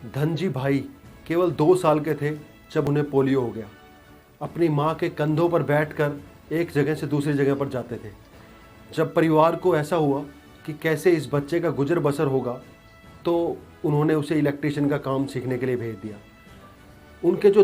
धनजी भाई केवल 2 साल के थे जब उन्हें पोलियो हो गया। अपनी माँ के कंधों पर बैठकर एक जगह से दूसरी जगह पर जाते थे। जब परिवार को ऐसा हुआ कि कैसे इस बच्चे का गुजर बसर होगा, तो उन्होंने उसे इलेक्ट्रिशियन का काम सीखने के लिए भेज दिया। उनके जो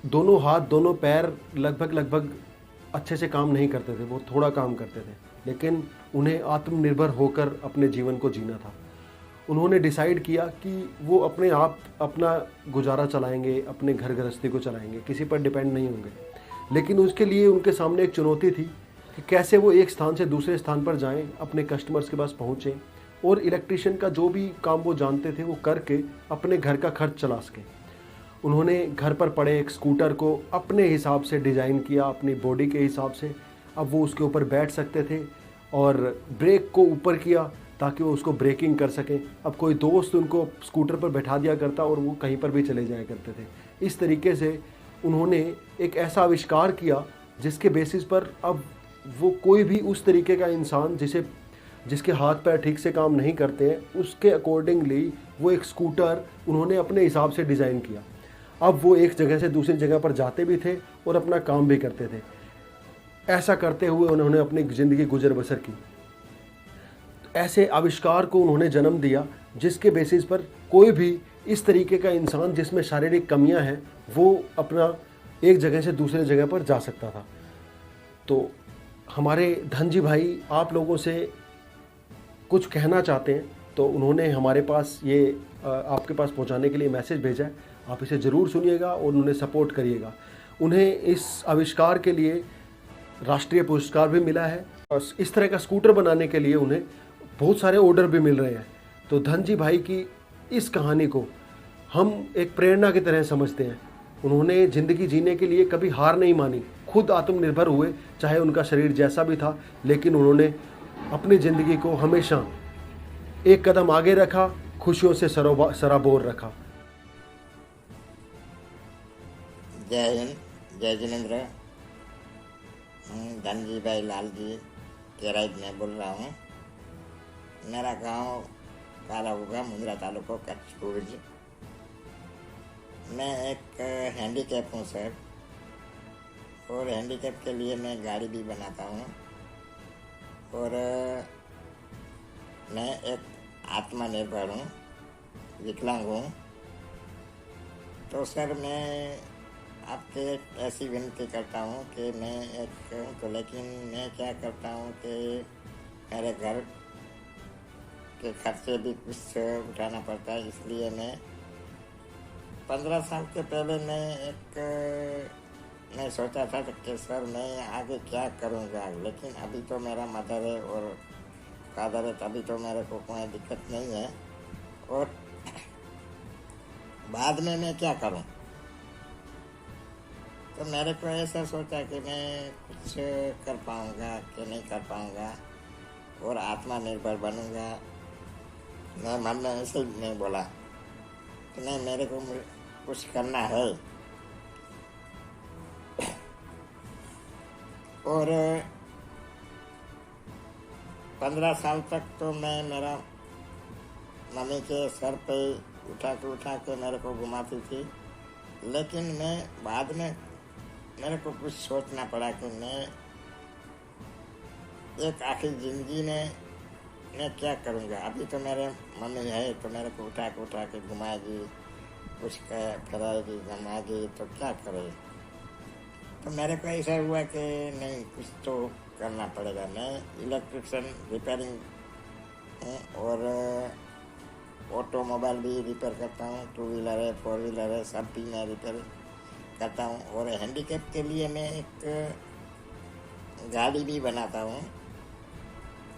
दोनों हाथ दोनों पैर लगभग लगभग अच्छे से काम नहीं करते थे, वो थोड़ा काम करते थे, लेकिन उन्हें आत्मनिर्भर होकर अपने जीवन को जीना था। उन्होंने डिसाइड किया कि वो अपने आप अपना गुजारा चलाएंगे, अपने घर गृहस्थी को चलाएंगे, किसी पर डिपेंड नहीं होंगे। लेकिन उसके लिए उनके सामने एक चुनौती थी कि कैसे वो एक स्थान से दूसरे स्थान पर जाएं, अपने कस्टमर्स के पास पहुँचें और इलेक्ट्रिशियन का जो भी काम वो जानते थे वो करके अपने घर का खर्च चला सकें। उन्होंने घर पर पड़े एक स्कूटर को अपने हिसाब से डिज़ाइन किया, अपनी बॉडी के हिसाब से। अब वो उसके ऊपर बैठ सकते थे और ब्रेक को ऊपर किया ताकि वो उसको ब्रेकिंग कर सकें। अब कोई दोस्त उनको स्कूटर पर बैठा दिया करता और वो कहीं पर भी चले जाया करते थे। इस तरीके से उन्होंने एक ऐसा आविष्कार किया जिसके बेसिस पर अब वो कोई भी उस तरीके का इंसान जिसके हाथ पैर ठीक से काम नहीं करते हैं, उसके अकॉर्डिंगली वो एक स्कूटर उन्होंने अपने हिसाब से डिज़ाइन किया। अब वो एक जगह से दूसरी जगह पर जाते भी थे और अपना काम भी करते थे। ऐसा करते हुए उन्होंने अपनी ज़िंदगी गुजर बसर की। ऐसे आविष्कार को उन्होंने जन्म दिया जिसके बेसिस पर कोई भी इस तरीके का इंसान जिसमें शारीरिक कमियां हैं, वो अपना एक जगह से दूसरे जगह पर जा सकता था। तो हमारे धनजी भाई आप लोगों से कुछ कहना चाहते हैं, तो उन्होंने हमारे पास ये आपके पास पहुंचाने के लिए मैसेज भेजा है। आप इसे ज़रूर सुनिएगा और उन्हें सपोर्ट करिएगा। उन्हें इस आविष्कार के लिए राष्ट्रीय पुरस्कार भी मिला है और इस तरह का स्कूटर बनाने के लिए उन्हें बहुत सारे ऑर्डर भी मिल रहे हैं। तो धनजी भाई की इस कहानी को हम एक प्रेरणा की तरह समझते हैं। उन्होंने ज़िंदगी जीने के लिए कभी हार नहीं मानी, खुद आत्मनिर्भर हुए, चाहे उनका शरीर जैसा भी था, लेकिन उन्होंने अपनी ज़िंदगी को हमेशा एक कदम आगे रखा, खुशियों से सराबोर रखा। जय हिंद, जय जिनेन्द्र। धनजी भाई लाल जी केराइद में बोल रहा हूँ। मेरा गांव कालाउगा, मुंद्रा तालुका, कच्छ भुज। मैं एक हैंडीकैप हूँ सर, और हैंडीकैप के लिए मैं गाड़ी भी बनाता हूँ, और मैं एक आत्मनिर्भर हूँ, विकलांग हूँ। तो सर मैं आपके ऐसी विनती करता हूँ कि मैं एक हूँ, तो लेकिन मैं क्या करता हूँ कि मेरे घर के खर्चे भी कुछ उठाना पड़ता है, इसलिए मैं 15 साल के पहले मैं सोचा था कि सर मैं आगे क्या करूँगा, लेकिन अभी तो मेरा मदर है और फादर है, तभी तो मेरे को कोई दिक्कत नहीं है, और बाद में मैं क्या करूँ। तो मेरे को ऐसा सोचा कि मैं कुछ कर पाऊँगा कि नहीं कर पाऊँगा और आत्मनिर्भर बनूँगा। मैं मन में ऐसे ही नहीं बोला कि नहीं, मेरे को कुछ करना है। और 15 साल तक तो मैं मेरा मम्मी के सर पे उठा के मेरे को घुमाती थी, लेकिन मैं बाद में मेरे को कुछ सोचना पड़ा कि मैं एक आखिर ज़िंदगी में मैं क्या करूँगा। अभी तो मेरे मम्मी है तो मेरे को उठा के घुमाएगी, कुछ कराएगी, घुमाएगी, तो क्या करे। तो मेरे को ऐसा हुआ कि नहीं, कुछ तो करना पड़ेगा। मैं इलेक्ट्रिशियन रिपेयरिंग हूँ और ऑटोमोबाइल भी रिपेयर करता हूँ, 2 व्हीलर है, 4 व्हीलर है, सब भी मैं रिपेयर करता हूँ। और हैंडीकैप के लिए मैं एक गाड़ी भी बनाता हूँ,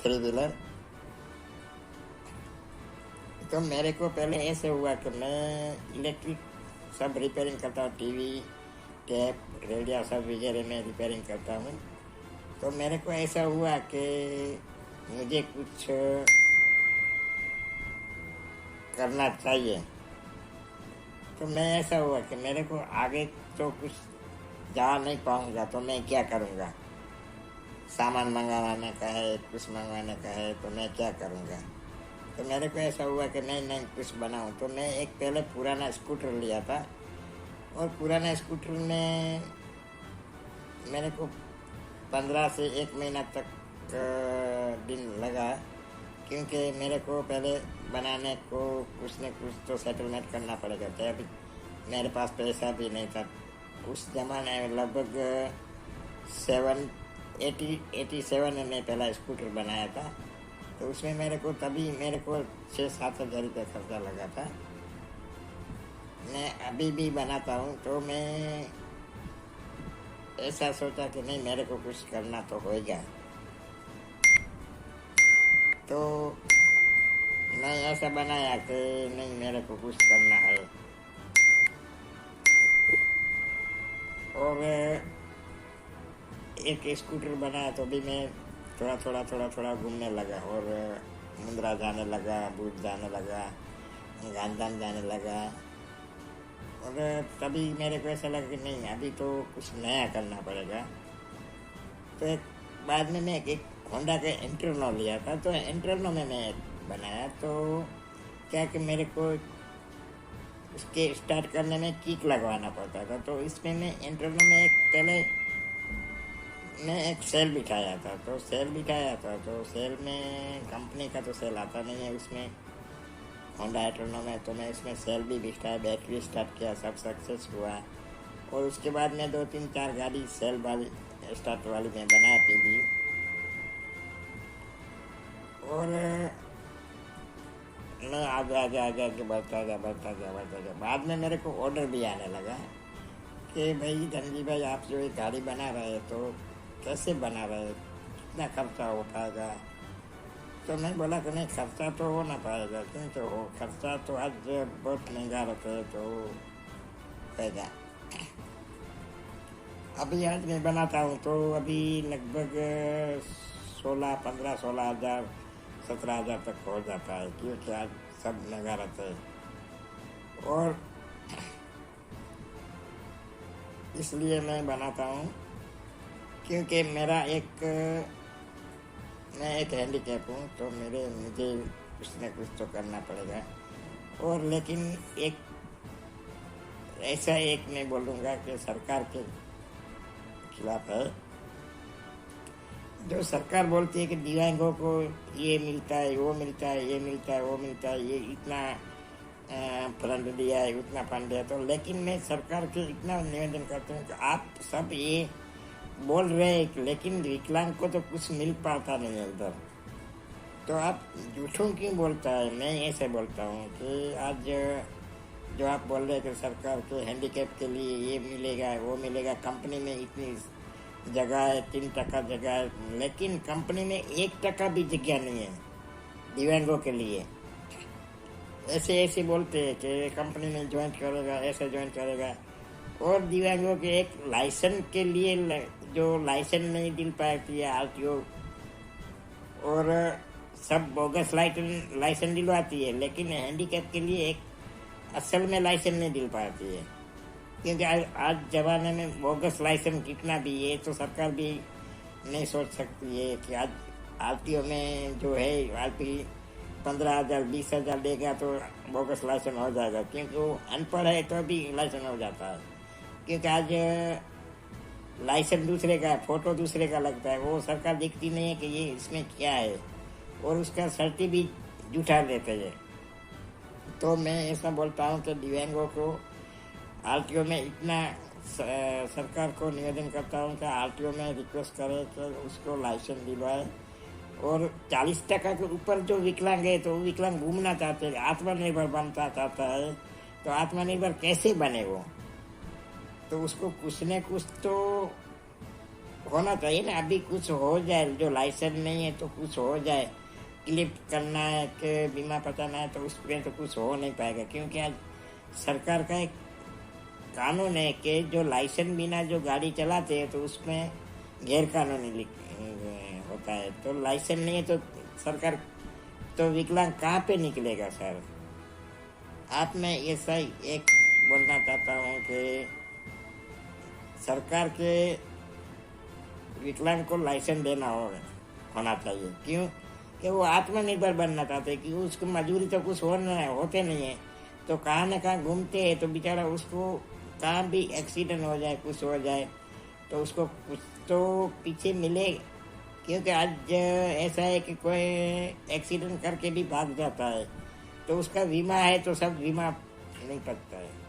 3 व्हीलर। तो मेरे को पहले ऐसे हुआ कि मैं इलेक्ट्रिक सब रिपेयरिंग करता हूँ, टीवी, टैप, रेडियो सब वगैरह में रिपेयरिंग करता हूँ। तो मेरे को ऐसा हुआ कि मुझे कुछ करना चाहिए। तो मैं ऐसा हुआ कि मेरे को आगे तो कुछ जा नहीं पाऊँगा, तो मैं क्या करूँगा। सामान मंगवाने का है, कुछ मंगवाने का है, तो मैं क्या करूँगा। तो मेरे को ऐसा हुआ कि नहीं नहीं कुछ बनाऊं, तो मैं एक पहले पुराना स्कूटर लिया था, और पुराना स्कूटर में मेरे को 15 से 1 महीना तक दिन लगा, क्योंकि मेरे को पहले बनाने को कुछ न कुछ तो सेटलमेंट करना पड़ेगा था। अभी मेरे पास पैसा भी नहीं था उस जमाने में। लगभग 87 में मैं पहला स्कूटर बनाया था, तो उसमें मेरे को 6-7 हज़ार रुपये खर्चा लगा था। मैं अभी भी बनाता हूँ, तो मैं ऐसा सोचा कि नहीं मेरे को कुछ करना तो होएगा, तो मैं ऐसा बनाया कि नहीं मेरे को कुछ करना है। और एक स्कूटर बनाया, तो भी मैं थोड़ा घूमने लगा, और मुंद्रा जाने लगा, भूज जाने लगा, गांधीधाम जाने लगा। और तभी मेरे को ऐसा लगा कि नहीं अभी तो कुछ नया करना पड़ेगा। तो बाद में मैं एक होंडा का इंटरनो लिया था, तो इंटरनो में मैं बनाया। तो क्या कि मेरे को उसके स्टार्ट करने में किक लगवाना पड़ता था, तो इसमें मैं इंटरनो में एक सेल बिठाया था। तो सेल में कंपनी का तो सेल आता नहीं है उसमें, होंडा इंटरनो में। तो मैं इसमें सेल भी बिठाया, बैटरी स्टार्ट किया, सब सक्सेस हुआ। और उसके बाद में 2-3-4 गाड़ी सेल वाली स्टार्ट वाली में बना दी। और मैं आगे बढ़ता गया। बाद में मेरे को ऑर्डर भी आने लगा कि भाई धनजी भाई, आप जो एक गाड़ी बना रहे हैं तो कैसे बना रहे, कितना खर्चा हो पाएगा। तो मैं बोला कि नहीं खर्चा तो हो ना पाएगा, क्यों तो हो, खर्चा तो आज बहुत महंगा रखे है तो होगा। अभी आज मैं बनाता हूँ तो अभी लगभग 16 हज़ार 17 हज़ार तक हो जाता है, क्योंकि आज सब महंगा रहता है। और इसलिए मैं बनाता हूँ क्योंकि मैं एक हैंडीकैप हूँ, तो मुझे कुछ न कुछ तो करना पड़ेगा। और लेकिन मैं बोलूँगा कि सरकार के खिलाफ है। जो सरकार बोलती है कि दिव्यांगों को ये मिलता है, वो मिलता है, ये मिलता है, वो मिलता है, ये इतना फंड दिया है, उतना फंड दिया, तो लेकिन मैं सरकार के इतना निवेदन करता हूँ कि आप सब ये बोल रहे हैं लेकिन विकलांग को तो कुछ मिल पाता नहीं है उधर, तो आप झूठों क्यों बोलता है। मैं ऐसे बोलता हूँ कि आज जो आप बोल रहे हैं कि सरकार के हैंडीकैप के लिए ये मिलेगा, वो मिलेगा, कंपनी में इतनी जगह है, 3% जगह है, लेकिन कंपनी में 1% भी जगह नहीं है दिव्यांगों के लिए। ऐसे बोलते हैं कि कंपनी में ज्वाइन करेगा, ऐसे ज्वाइन करेगा। और दिव्यांगों के एक लाइसेंस के लिए जो लाइसेंस नहीं दिल पाती है आरटीओ, और सब बोगस लाइसेंस दिलवाती है, लेकिन हैंडीकैप के लिए एक असल में लाइसेंस नहीं दिल पाती है। क्योंकि आज जमाने में बोगस लाइसेंस कितना भी है, तो सरकार भी नहीं सोच सकती है कि आज आरटीओ में जो है आरटी 15,000 20,000 देगा तो बोगस लाइसेंस हो जाएगा, क्योंकि वो अनपढ़ है तो भी लाइसेंस हो जाता है। क्योंकि आज लाइसेंस दूसरे का है, फोटो दूसरे का लगता है, वो सरकार दिखती नहीं है कि ये इसमें क्या है, और उसका सर्टी भी जुटा देते हैं। तो मैं ऐसा बोलता हूँ कि दिव्यांगों को आरटीओ में इतना सरकार को निवेदन करता हूँ कि आरटीओ में रिक्वेस्ट करे कि उसको लाइसेंस दिलवाए। और 40% के ऊपर जो विकलांग है, तो विकलांग घूमना चाहते हैं, आत्मनिर्भर बनता चाहता है, तो आत्मनिर्भर कैसे बने वो, तो उसको कुछ न कुछ तो होना चाहिए ना। अभी कुछ हो जाए, जो लाइसेंस नहीं है तो कुछ हो जाए, क्लिप करना है कि बीमा पटाना है, तो उसमें तो कुछ हो नहीं पाएगा। क्योंकि आज सरकार का एक कानून है कि जो लाइसेंस बिना जो गाड़ी चलाते हैं तो उसमें गैर कानूनी होता है। तो लाइसेंस नहीं है तो सरकार, तो विकलांग कहाँ पे निकलेगा सर। आप मैं ये सही एक बोलना चाहता हूँ कि सरकार के विकलांग को लाइसेंस देना होना चाहिए। क्यों कि वो आत्मनिर्भर बनना चाहते हैं, कि उसको मजदूरी तो कुछ होते नहीं है, तो कहाँ न कहाँ घूमते हैं, तो बेचारा उसको कहाँ भी एक्सीडेंट हो जाए, कुछ हो जाए, तो उसको कुछ तो पीछे मिले। क्योंकि आज ऐसा है कि कोई एक्सीडेंट करके भी भाग जाता है, तो उसका बीमा है तो सब बीमा नहीं पड़ता है।